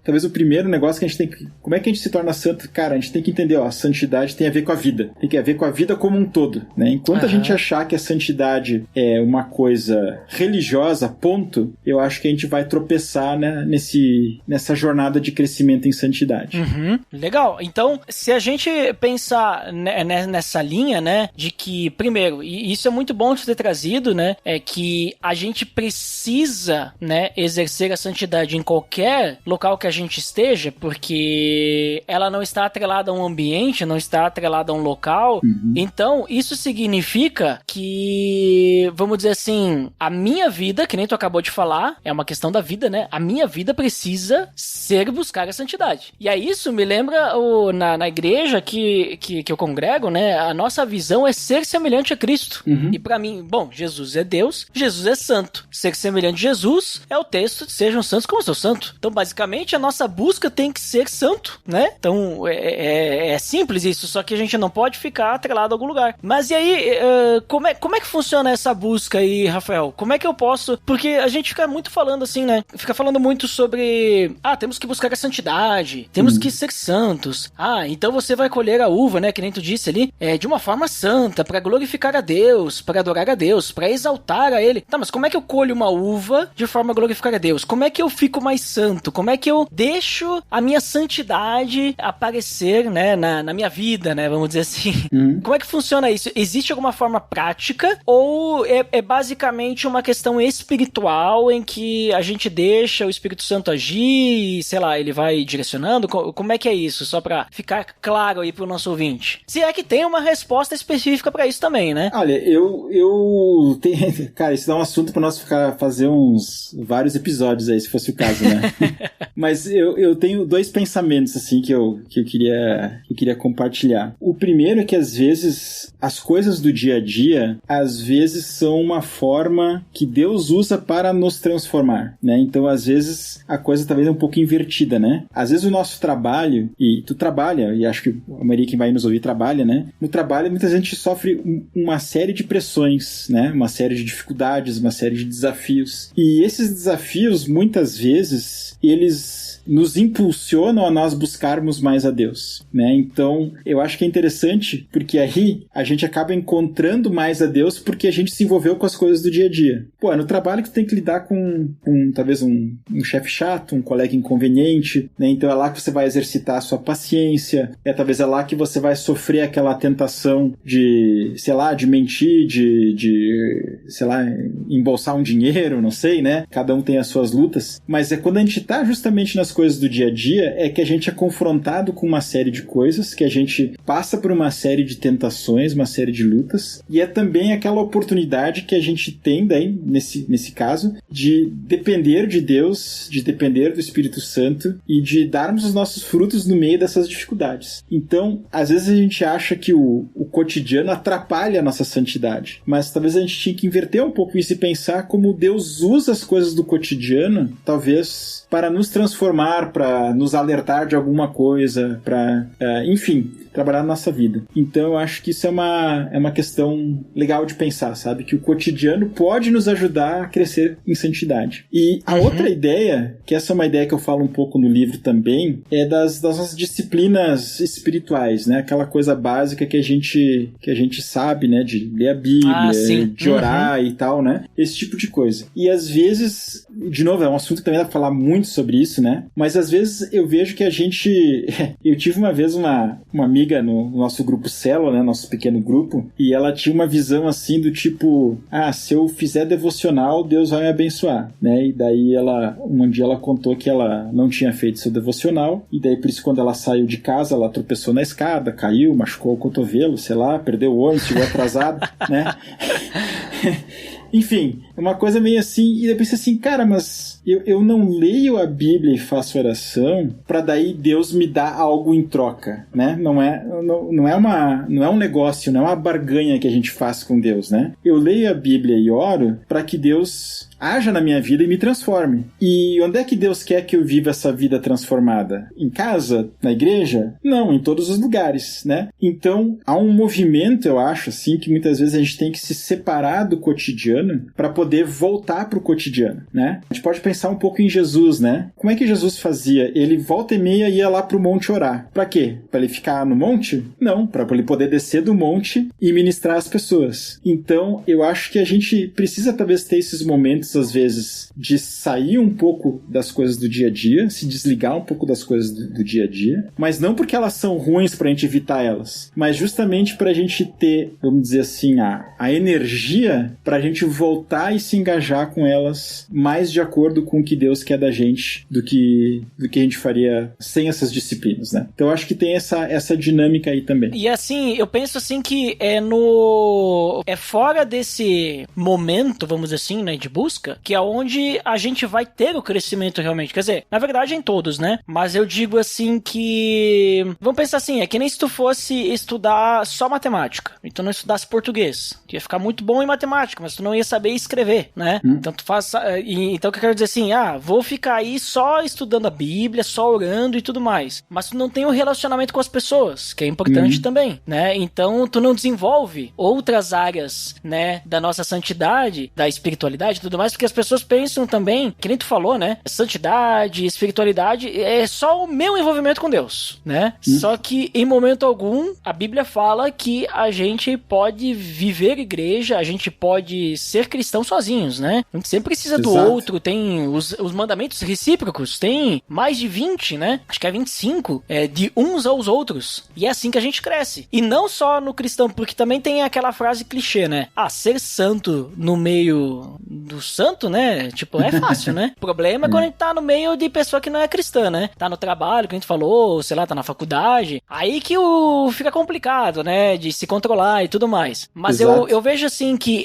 talvez o primeiro negócio que a gente tem que... Como é que a gente se torna santo? Cara, a gente tem que entender, a santidade tem a ver com a vida. Tem que ver com a vida como um todo, né? Enquanto a gente achar que a santidade é uma coisa religiosa, ponto, eu acho que a gente vai tropeçar, né, nessa jornada de crescimento em santidade. Legal. Então, se a gente pensar nessa linha, né, de que, primeiro, e isso é muito bom de ter trazido, né, é que a gente precisa, né, exercer a santidade em qualquer local que a gente esteja, porque ela não está atrelada a um ambiente, não está atrelada a um local. Então, isso significa que, vamos dizer assim, a minha vida, que nem tu acabou de falar, é uma questão da vida, né? A minha vida precisa ser buscar a santidade. E aí isso me lembra na igreja que eu congrego, né? A nossa visão é ser semelhante a Cristo. E pra mim, bom, Jesus é Deus, Jesus é santo. Ser semelhante a Jesus é o texto de sejam santos como eu sou santo. Então, basicamente, a nossa busca tem que ser santo, né? Então, é simples isso, só que a gente não pode ficar atrelado a algum lugar. Mas e aí, como é que funciona essa busca aí, Rafael? Como é que eu posso... Porque a gente fica muito falando assim, né? Fica falando muito sobre... temos que buscar a santidade, temos que ser santos. Então você vai colher a uva, né? Que nem tu disse ali, de uma forma santa, pra glorificar a Deus, pra adorar a Deus, pra exaltar a Ele. Tá, mas como é que eu colho uma uva de forma a glorificar a Deus? Como é que eu fico mais santo? Como é que eu deixo a minha santidade aparecer, né? Na minha vida, né? Vamos dizer assim. Como é que funciona isso? Existe alguma forma prática ou é basicamente uma questão espiritual em que a gente deixa o Espírito Santo agir e, sei lá, ele vai direcionando? Como é que é isso? Só pra ficar claro aí pro nosso ouvinte. Se é que tem uma resposta específica pra isso também, né? Olha, eu tenho... Cara, isso dá um assunto pra nós fazer vários episódios aí, se fosse o caso, né? Mas eu tenho dois pensamentos, assim, que eu queria compartilhar. O primeiro é que, às vezes, as coisas do dia a dia, às vezes, são uma forma que Deus usa para nos transformar, né? Então, às vezes, a coisa talvez é um pouco invertida, né? Às vezes, o nosso trabalho, e tu trabalha, e acho que a maioria que vai nos ouvir trabalha, né? No trabalho, muita gente sofre uma série de pressões, né? Uma série de dificuldades, uma série de desafios. E esses desafios, muitas vezes, eles nos impulsionam a nós buscarmos mais a Deus, né? Então, eu acho que é interessante, porque aí a gente acaba encontrando mais a Deus porque a gente se envolveu com as coisas do dia a dia. Pô, é no trabalho que tu tem que lidar com talvez um chefe chato, um colega inconveniente, né? Então é lá que você vai exercitar a sua paciência, talvez é lá que você vai sofrer aquela tentação de, sei lá, de mentir, de sei lá, embolsar um dinheiro, não sei, né? Cada um tem as suas lutas, mas é quando a gente tá justamente nas coisas do dia a dia é que a gente é confrontado com uma série de coisas, que a gente passa por uma série de tentações, uma série de lutas, e é também aquela oportunidade que a gente tem daí, nesse caso, de depender de Deus, de depender do Espírito Santo e de darmos os nossos frutos no meio dessas dificuldades. Então, às vezes a gente acha que o cotidiano atrapalha a nossa santidade, mas talvez a gente tinha que inverter um pouco isso e pensar como Deus usa as coisas do cotidiano, talvez para nos transformar, para nos alertar de alguma coisa, para, enfim, trabalhar na nossa vida. Então eu acho que isso é uma questão legal de pensar, sabe? Que o cotidiano pode nos ajudar a crescer em santidade. E a outra ideia, que essa é uma ideia que eu falo um pouco no livro também, é das nossas disciplinas espirituais, né? Aquela coisa básica que a gente sabe, né? De ler a Bíblia, de orar e tal, né? Esse tipo de coisa. E às vezes, de novo, é um assunto que também dá pra falar muito sobre isso, né? Mas às vezes eu vejo que a gente... Eu tive uma vez uma amiga no nosso grupo Célula, né? Nosso pequeno grupo, e ela tinha uma visão assim do tipo, se eu fizer devocional, Deus vai me abençoar, né? E daí um dia ela contou que ela não tinha feito seu devocional, e daí por isso quando ela saiu de casa, ela tropeçou na escada, caiu, machucou o cotovelo, sei lá, perdeu o ônibus, chegou atrasado, né? Enfim, é uma coisa meio assim, e eu pensei assim, cara, mas eu não leio a Bíblia e faço oração pra daí Deus me dar algo em troca, né? Não é um negócio, não é uma barganha que a gente faz com Deus, né? Eu leio a Bíblia e oro pra que Deus haja na minha vida e me transforme. E onde é que Deus quer que eu viva essa vida transformada? Em casa? Na igreja? Não, em todos os lugares, né? Então, há um movimento, eu acho, assim, que muitas vezes a gente tem que se separar do cotidiano para poder voltar pro cotidiano, né? A gente pode pensar um pouco em Jesus, né? Como é que Jesus fazia? Ele volta e meia ia lá pro monte orar. Pra quê? Pra ele ficar no monte? Não, pra ele poder descer do monte e ministrar as pessoas. Então, eu acho que a gente precisa talvez ter esses momentos momentos, às vezes, de sair um pouco das coisas do dia a dia, se desligar um pouco das coisas do dia a dia, mas não porque elas são ruins pra gente evitar elas, mas justamente pra gente ter, vamos dizer assim, a energia pra gente voltar e se engajar com elas mais de acordo com o que Deus quer da gente do que a gente faria sem essas disciplinas, né? Então eu acho que tem essa dinâmica aí também. E assim, eu penso assim que é fora desse momento, vamos dizer assim, né, de busca, que é onde a gente vai ter o crescimento realmente. Quer dizer, na verdade em todos, né? Mas eu digo assim que... Vamos pensar assim, é que nem se tu fosse estudar só matemática, então não estudasse português. Tu ia ficar muito bom em matemática, mas tu não ia saber escrever, né? Então tu faz... Então o que eu quero dizer assim, vou ficar aí só estudando a Bíblia, só orando e tudo mais. Mas tu não tem um relacionamento com as pessoas, que é importante também, né? Então tu não desenvolve outras áreas, né, da nossa santidade, da espiritualidade e tudo mais, porque as pessoas pensam também, que nem tu falou, né? Santidade, espiritualidade é só o meu envolvimento com Deus, né? Só que em momento algum a Bíblia fala que a gente pode viver igreja, a gente pode ser cristão sozinhos, né? A gente sempre precisa do outro, tem os mandamentos recíprocos, tem mais de 20, né? Acho que é 25, de uns aos outros. E é assim que a gente cresce. E não só no cristão, porque também tem aquela frase clichê, né? Ser santo no meio do santo, né? Tipo, é fácil, né? O problema é quando a gente tá no meio de pessoa que não é cristã, né? Tá no trabalho, que a gente falou, sei lá, tá na faculdade. Aí que fica complicado, né? De se controlar e tudo mais. Mas eu vejo assim que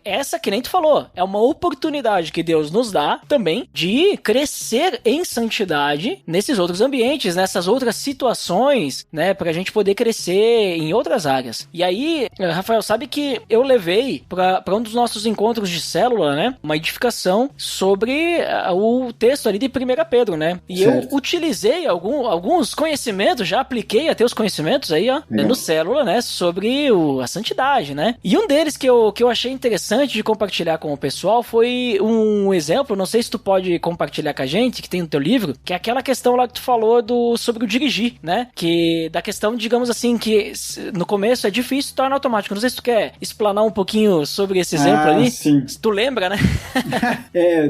essa, que nem tu falou, é uma oportunidade que Deus nos dá também de crescer em santidade nesses outros ambientes, nessas outras situações, né? Pra gente poder crescer em outras áreas. E aí, Rafael, sabe que eu levei pra um dos nossos encontros de célula, né? Uma edificação sobre o texto ali de 1 Pedro, né? E certo. Eu utilizei alguns conhecimentos, já apliquei até os conhecimentos aí, ó, no célula, né? Sobre a santidade, né? E um deles que eu achei interessante de compartilhar com o pessoal foi um exemplo, não sei se tu pode compartilhar com a gente, que tem no teu livro, que é aquela questão lá que tu falou sobre o dirigir, né? Que da questão, digamos assim, que no começo é difícil, torna automático. Não sei se tu quer explanar um pouquinho sobre esse exemplo ali. Sim. Se tu lembra, né?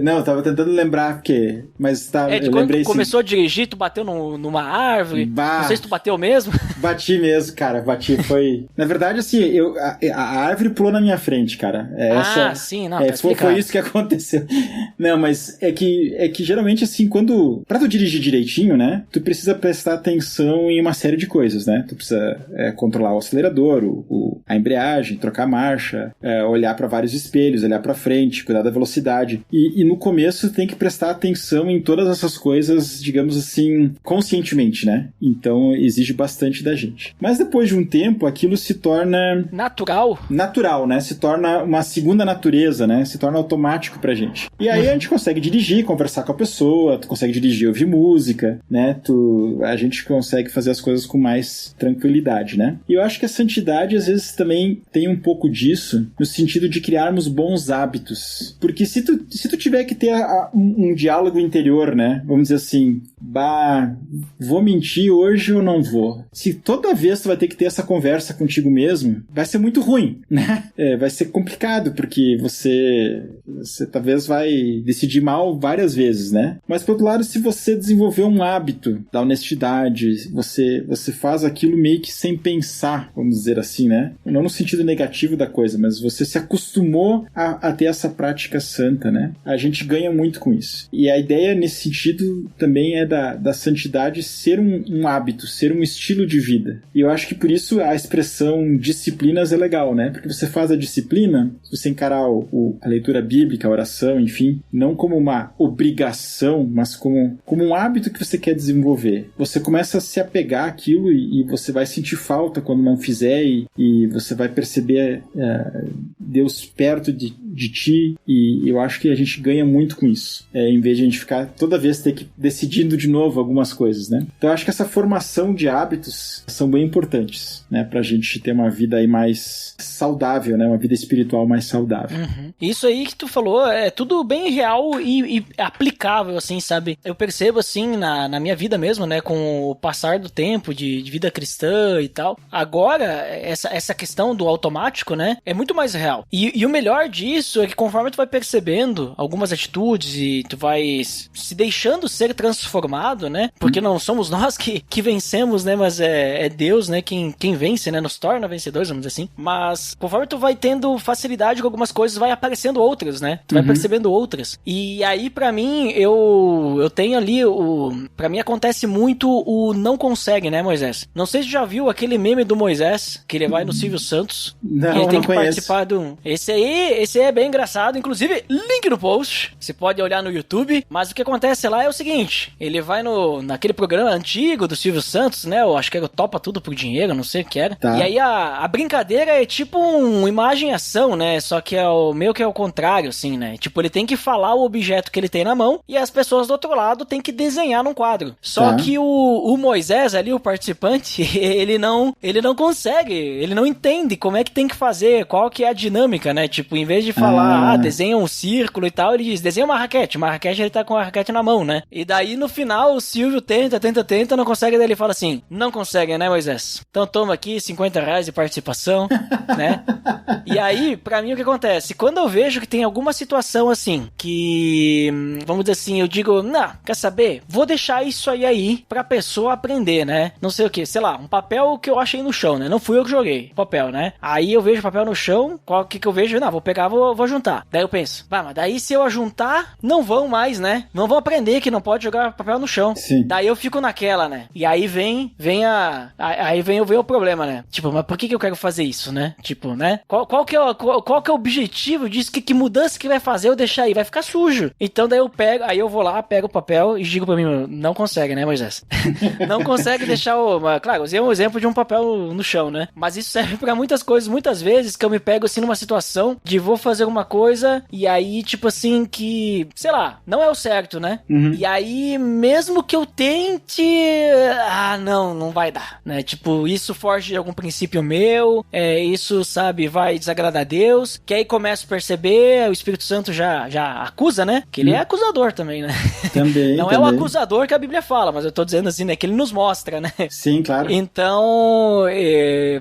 Não, eu tava tentando lembrar, porque... Mas tá, eu lembrei... Tu começou a dirigir, tu bateu numa árvore. Não sei se tu bateu mesmo. Bati mesmo, cara. Bati, foi... Na verdade, assim, a árvore pulou na minha frente, cara. Sim, não, tá foi isso que aconteceu. Não, mas é que geralmente, assim, pra tu dirigir direitinho, né, tu precisa prestar atenção em uma série de coisas, né? Tu precisa controlar o acelerador, a embreagem, trocar a marcha, olhar para vários espelhos, olhar para frente, cuidar da velocidade. E no começo tem que prestar atenção em todas essas coisas, digamos assim, conscientemente, né? Então exige bastante da gente. Mas depois de um tempo, aquilo se torna... Natural, né? Se torna uma segunda natureza, né? Se torna automático pra gente. E aí a gente consegue dirigir, conversar com a pessoa, tu consegue dirigir, ouvir música, né? A gente consegue fazer as coisas com mais tranquilidade, né? E eu acho que a santidade, às vezes, também tem um pouco disso, no sentido de criarmos bons hábitos. Porque se tu tiver que ter um diálogo interior, né? Vamos dizer assim, vou mentir hoje ou não vou? Se toda vez tu vai ter que ter essa conversa contigo mesmo, vai ser muito ruim, né? Vai ser complicado, porque você talvez vai decidir mal várias vezes, né? Mas, por outro lado, se você desenvolver um hábito da honestidade, você faz aquilo meio que sem pensar, vamos dizer assim, né? Não no sentido negativo da coisa, mas você se acostumou a ter essa prática santa, né? A gente ganha muito com isso. E a ideia, nesse sentido, também é da santidade ser um hábito, ser um estilo de vida. E eu acho que por isso a expressão disciplinas é legal, né? Porque você faz a disciplina, se você encarar a leitura bíblica, a oração, enfim, não como uma obrigação, mas como um hábito que você quer desenvolver. Você começa a se apegar àquilo e você vai sentir falta quando não fizer e você vai perceber Deus perto de ti, e eu acho que a gente ganha muito com isso, em vez de a gente ficar toda vez ter que decidindo de novo algumas coisas, né? Então eu acho que essa formação de hábitos são bem importantes, né? Pra gente ter uma vida aí mais saudável, né? Uma vida espiritual mais saudável. Isso aí que tu falou é tudo bem real e aplicável, assim, sabe? Eu percebo, assim, na minha vida mesmo, né? Com o passar do tempo de vida cristã e tal. Agora, essa questão do automático, né? É muito mais real. tal. E o melhor disso é que conforme tu vai percebendo algumas atitudes e tu vai se deixando ser transformado, né? Porque não somos nós que vencemos, né? Mas é Deus, né? Quem vence, né? Nos torna vencedores, vamos dizer assim. Mas conforme tu vai tendo facilidade com algumas coisas, vai aparecendo outras, né? Tu vai percebendo outras. E aí, pra mim, eu tenho ali pra mim acontece muito o não consegue, né, Moisés? Não sei se já viu aquele meme do Moisés, que ele vai no Silvio Santos. Não, e ele tem não que conheço. participar do... Esse aí é bem engraçado. Inclusive, link no post. Você pode olhar no YouTube. Mas o que acontece lá é o seguinte. Ele vai naquele programa antigo do Silvio Santos, né? Eu acho que era o Topa Tudo por Dinheiro, não sei o que era. Tá. E aí a brincadeira é tipo uma imagem e ação, né? Só que meio que é o contrário, assim, né? Tipo, ele tem que falar o objeto que ele tem na mão e as pessoas do outro lado tem que desenhar num quadro. Só que o Moisés ali, o participante, ele não consegue, ele não entende como é que tem que fazer, qual que é a dinâmica, né? Tipo, em vez de falar, desenha um círculo e tal, ele diz, desenha uma raquete ele tá com a raquete na mão, né? E daí no final o Silvio tenta, não consegue, daí ele fala assim, não consegue, né, Moisés? Então toma aqui R$50 de participação, né? E aí, pra mim o que acontece? Quando eu vejo que tem alguma situação assim, que, vamos dizer assim, eu digo, não, quer saber? Vou deixar isso aí pra pessoa aprender, né? Não sei o que, sei lá, um papel que eu achei no chão, né? Não fui eu que joguei, papel, né? Aí eu vejo papel no chão, qual que eu vejo? Não, vou pegar, vou juntar. Daí eu penso, mas daí se eu ajuntar, não vão mais, né? Não vão aprender que não pode jogar papel no chão. Sim. Daí eu fico naquela, né? E aí vem o problema, né? Tipo, mas por que eu quero fazer isso, né? Tipo, né? Qual que é o objetivo disso? Que mudança que vai fazer eu deixar aí? Vai ficar sujo. Então daí eu vou lá, pego o papel e digo pra mim, não consegue, né, Moisés? Não consegue deixar claro, usei um exemplo de um papel no chão, né? Mas isso serve pra muitas coisas, muitas vezes que eu me pego assim numa situação de vou fazer alguma coisa e aí, tipo assim, que, sei lá, não é o certo, né? E aí, mesmo que eu tente, não vai dar, né? Tipo, isso foge de algum princípio meu, isso, sabe, vai desagradar a Deus, que aí começo a perceber, o Espírito Santo já acusa, né? Que ele é acusador também, né? Também, não é o acusador que a Bíblia fala, mas eu tô dizendo assim, né? Que ele nos mostra, né? Sim, claro. Então,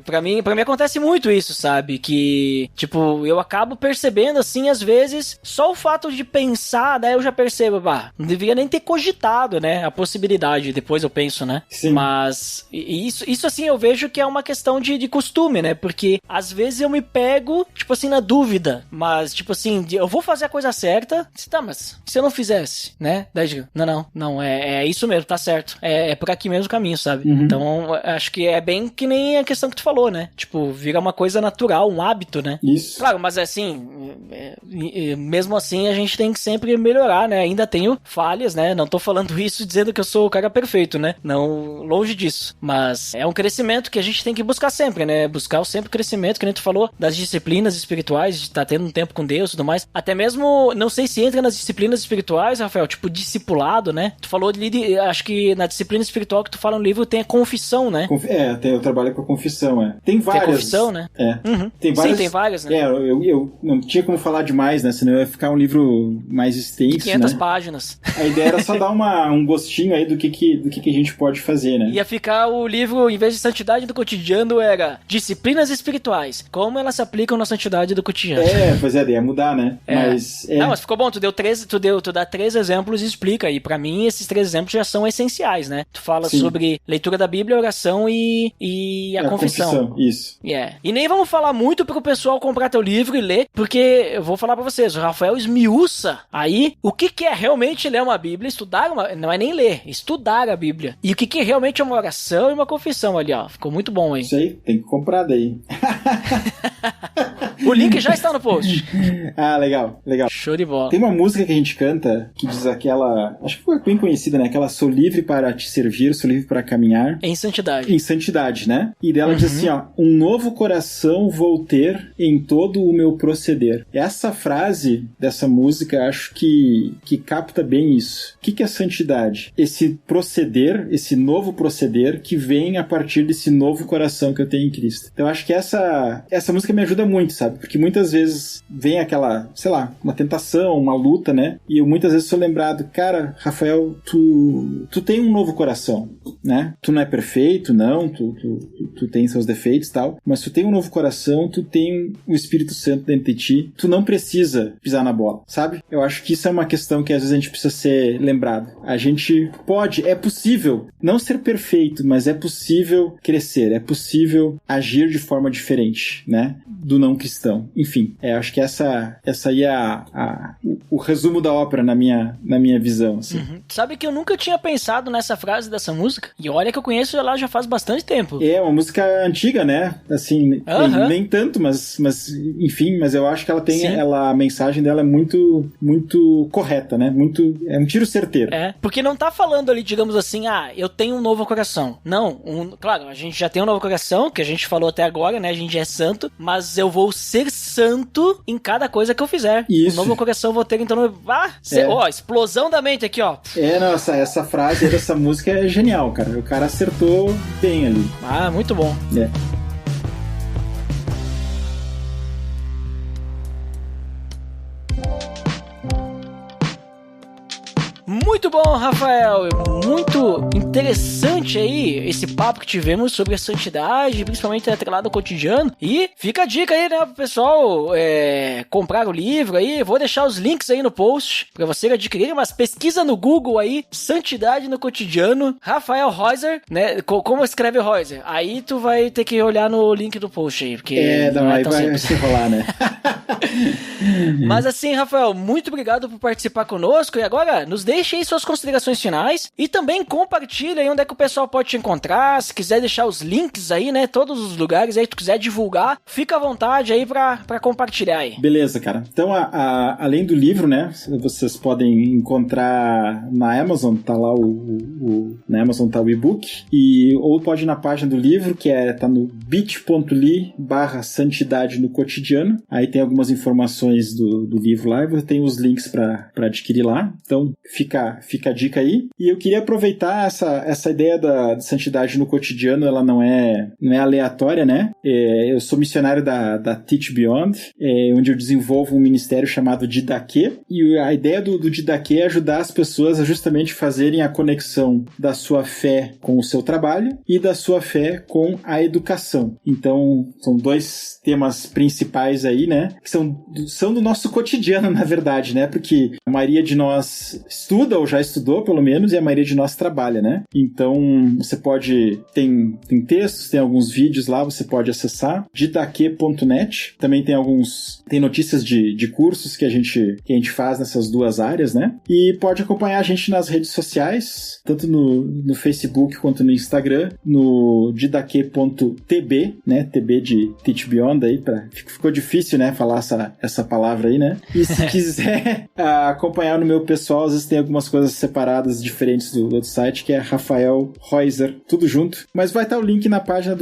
pra mim acontece muito isso, sabe? Que, tipo, eu acabo percebendo, assim, às vezes, só o fato de pensar, daí eu já percebo, não devia nem ter cogitado, né? A possibilidade, depois eu penso, né? Sim. Mas, isso assim, eu vejo que é uma questão de costume, né? Porque, às vezes, eu me pego, tipo assim, na dúvida, mas, tipo assim, eu vou fazer a coisa certa, mas se eu não fizesse, né? Daí, não, é isso mesmo, tá certo. É por aqui mesmo o caminho, sabe? Então, acho que é bem que nem a questão que tu falou, né? Tipo, vira uma coisa natural, um hábito, né? Isso. Claro, mas assim, mesmo assim, a gente tem que sempre melhorar, né? Ainda tenho falhas, né? Não tô falando isso dizendo que eu sou o cara perfeito, né? Não, longe disso. Mas é um crescimento que a gente tem que buscar sempre, né? Buscar sempre o crescimento, que nem tu falou, das disciplinas espirituais, de estar tendo um tempo com Deus e tudo mais. Até mesmo, não sei se entra nas disciplinas espirituais, Rafael, tipo discipulado, né? Tu falou ali, acho que na disciplina espiritual que tu fala no livro tem a confissão, né? Eu trabalho com a confissão, Tem várias. Tem a confissão, né? Tem várias. Sim, tem várias, né? Eu não tinha como falar demais, né? Senão ia ficar um livro mais extenso, 500 né? páginas. A ideia era só dar um gostinho aí do que a gente pode fazer, né? Ia ficar o livro, em vez de Santidade do Cotidiano, era Disciplinas Espirituais. Como elas se aplicam na Santidade do Cotidiano. Pois ia mudar, né? Mas... Não, mas ficou bom, tu dá 3 exemplos e explica. E pra mim, esses 3 exemplos já são essenciais, né? Tu fala sobre leitura da Bíblia, oração e a confissão. Isso. E nem vamos falar muito pro pessoal comprar teu livro e ler, porque eu vou falar pra vocês, o Rafael esmiuça aí o que é realmente ler uma Bíblia, não é nem ler, estudar a Bíblia. E o que realmente é uma oração e uma confissão ali, ó. Ficou muito bom, hein? Isso aí, tem que comprar daí. O link já está no post. Legal. Show de bola. Tem uma música que a gente canta que diz aquela... Acho que foi bem conhecida, né? Aquela sou livre para te servir, sou livre para caminhar. Em santidade. Em santidade, né? E dela diz assim, um novo coração vou ter em todo o meu proceder. Essa frase dessa música, acho que capta bem isso. O que é santidade? Esse proceder, esse novo proceder que vem a partir desse novo coração que eu tenho em Cristo. Então, acho que essa música me ajuda muito, sabe? sabe? Porque muitas vezes vem aquela, sei lá, uma tentação, uma luta, né? E eu muitas vezes sou lembrado, cara, Rafael, tu tem um novo coração, né? Tu não é perfeito, não, tu tem seus defeitos e tal, mas tu tem um novo coração, tu tem o Espírito Santo dentro de ti, tu não precisa pisar na bola, sabe? Eu acho que isso é uma questão que às vezes a gente precisa ser lembrado. A gente pode, é possível não ser perfeito, mas é possível crescer, é possível agir de forma diferente, né? Do não cristão. Enfim, acho que essa aí é o resumo da ópera na minha visão, assim. Sabe que eu nunca tinha pensado nessa frase dessa música? E olha que eu conheço ela já faz bastante tempo. É uma música antiga, né? Assim, nem tanto, mas enfim, mas eu acho que ela tem, a mensagem dela é muito, muito correta, né? É um tiro certeiro. Porque não tá falando ali, digamos assim, eu tenho um novo coração. Não, claro, a gente já tem um novo coração, que a gente falou até agora, né? A gente é santo, mas eu vou ser santo em cada coisa que eu fizer. Isso. Um novo coração eu vou ter, então... explosão da mente aqui, ó. Nossa, essa frase dessa música é genial, cara. O cara acertou bem ali. Muito bom. Muito bom, Rafael. Muito interessante aí esse papo que tivemos sobre a santidade, principalmente atrelado ao cotidiano. E fica a dica aí, né, pro pessoal comprar o livro aí. Vou deixar os links aí no post pra você adquirir, mas pesquisa no Google aí, Santidade no Cotidiano, Rafael Reuser, né? Como escreve Reuser? Aí tu vai ter que olhar no link do post aí, porque aí vai se rolar, né? Mas assim, Rafael, muito obrigado por participar conosco. E agora, nos deixe aí suas considerações finais e também compartilha aí onde é que o pessoal pode te encontrar. Se quiser deixar os links aí, né, todos os lugares aí que tu quiser divulgar, fica à vontade aí pra compartilhar aí. Beleza, cara. Então, além do livro, né, vocês podem encontrar na Amazon, tá lá na Amazon tá o e-book, ou pode ir na página do livro, que tá no bit.ly/santidade no cotidiano. Aí tem algumas informações do livro lá e você tem os links pra adquirir lá. Então, fica a dica aí. E eu queria aproveitar essa ideia da santidade no cotidiano, ela não é aleatória, né? Eu sou missionário da Teach Beyond, onde eu desenvolvo um ministério chamado Didaquê, e a ideia do Didaquê é ajudar as pessoas a justamente fazerem a conexão da sua fé com o seu trabalho e da sua fé com a educação. Então, são dois temas principais aí, né? Que são do nosso cotidiano, na verdade, né? Porque a maioria de nós estuda, ou já estudou pelo menos, e a maioria de nós trabalha, né? Então, você pode... Tem textos, tem alguns vídeos lá, você pode acessar. Didaquê.net. Também tem notícias de cursos que a gente faz nessas duas áreas, né? E pode acompanhar a gente nas redes sociais, tanto no Facebook quanto no Instagram, no didaquê.tb, né? TB de Teach Beyond aí, ficou difícil, né? Falar essa palavra aí, né? E se quiser acompanhar no meu pessoal, às vezes tem algumas coisas separadas, diferentes do outro site, que é Rafael Reuser, tudo junto. Mas vai estar o link na página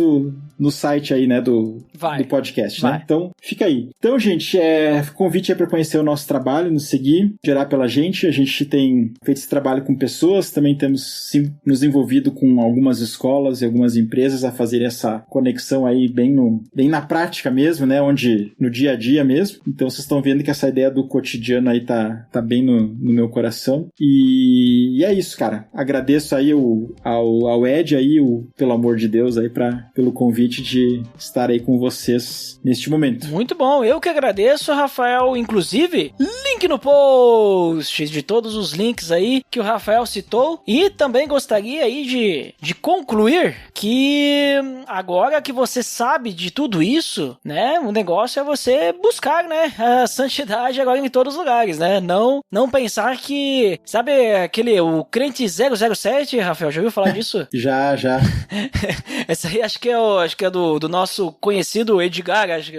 no site aí, né? Do podcast, né? Então, fica aí. Então, gente, o convite é para conhecer o nosso trabalho, nos seguir, gerar pela gente. A gente tem feito esse trabalho com pessoas, também temos nos envolvido com algumas escolas e algumas empresas a fazer essa conexão aí bem na prática mesmo, né? Onde no dia a dia mesmo. Então, vocês estão vendo que essa ideia do cotidiano aí tá bem no meu coração. E é isso, cara. Agradeço aí ao Ed aí, pelo amor de Deus aí, pelo convite de estar aí com vocês neste momento. Muito bom. Eu que agradeço, Rafael. Inclusive, link no post de todos os links aí que o Rafael citou. E também gostaria aí de concluir que agora que você sabe de tudo isso, né, o negócio é você buscar, né, a santidade agora em todos os lugares, né? Não pensar que, sabe o crente 007, Rafael, já ouviu falar disso? Já. Essa aí acho que é do nosso conhecido Edgar, acho que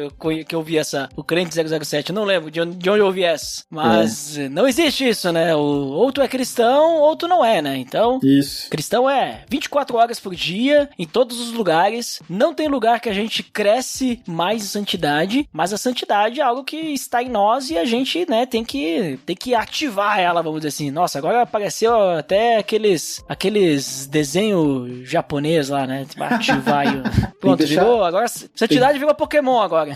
eu vi o crente 007, eu não lembro de onde eu ouvi essa, mas não existe isso, né? Ou tu é cristão ou tu não é, né? Então, isso. Cristão é 24 horas por dia, em todos os lugares, não tem lugar que a gente cresce mais em santidade, mas a santidade é algo que está em nós e a gente, né, tem que ativar ela, vamos dizer assim. Nossa, agora apareceu até aqueles desenhos japonês lá, né? Ativar Pronto, virou. Agora, santidade virou Pokémon agora.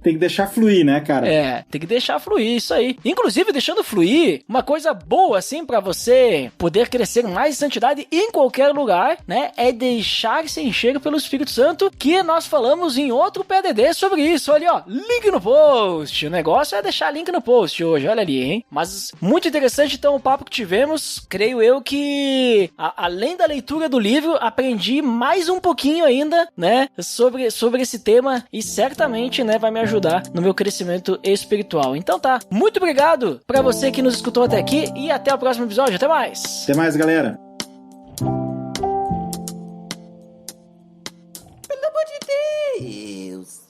Tem que deixar fluir, né, cara? Tem que deixar fluir, isso aí. Inclusive, deixando fluir, uma coisa boa, assim, pra você poder crescer mais em santidade em qualquer lugar, né, é deixar-se encher pelo Espírito Santo, que nós falamos em outro PADD sobre isso. Olha, ó, link no post. O negócio é deixar link no post hoje, olha ali, hein? Mas muito interessante, então, o papo que tivemos. Creio eu que, além da leitura do livro, aprendi mais um pouquinho ainda, né, sobre esse tema e certamente, né, vai me ajudar no meu crescimento espiritual. Então tá, muito obrigado pra você que nos escutou até aqui e até o próximo episódio. Até mais! Até mais, galera! Pelo amor de Deus!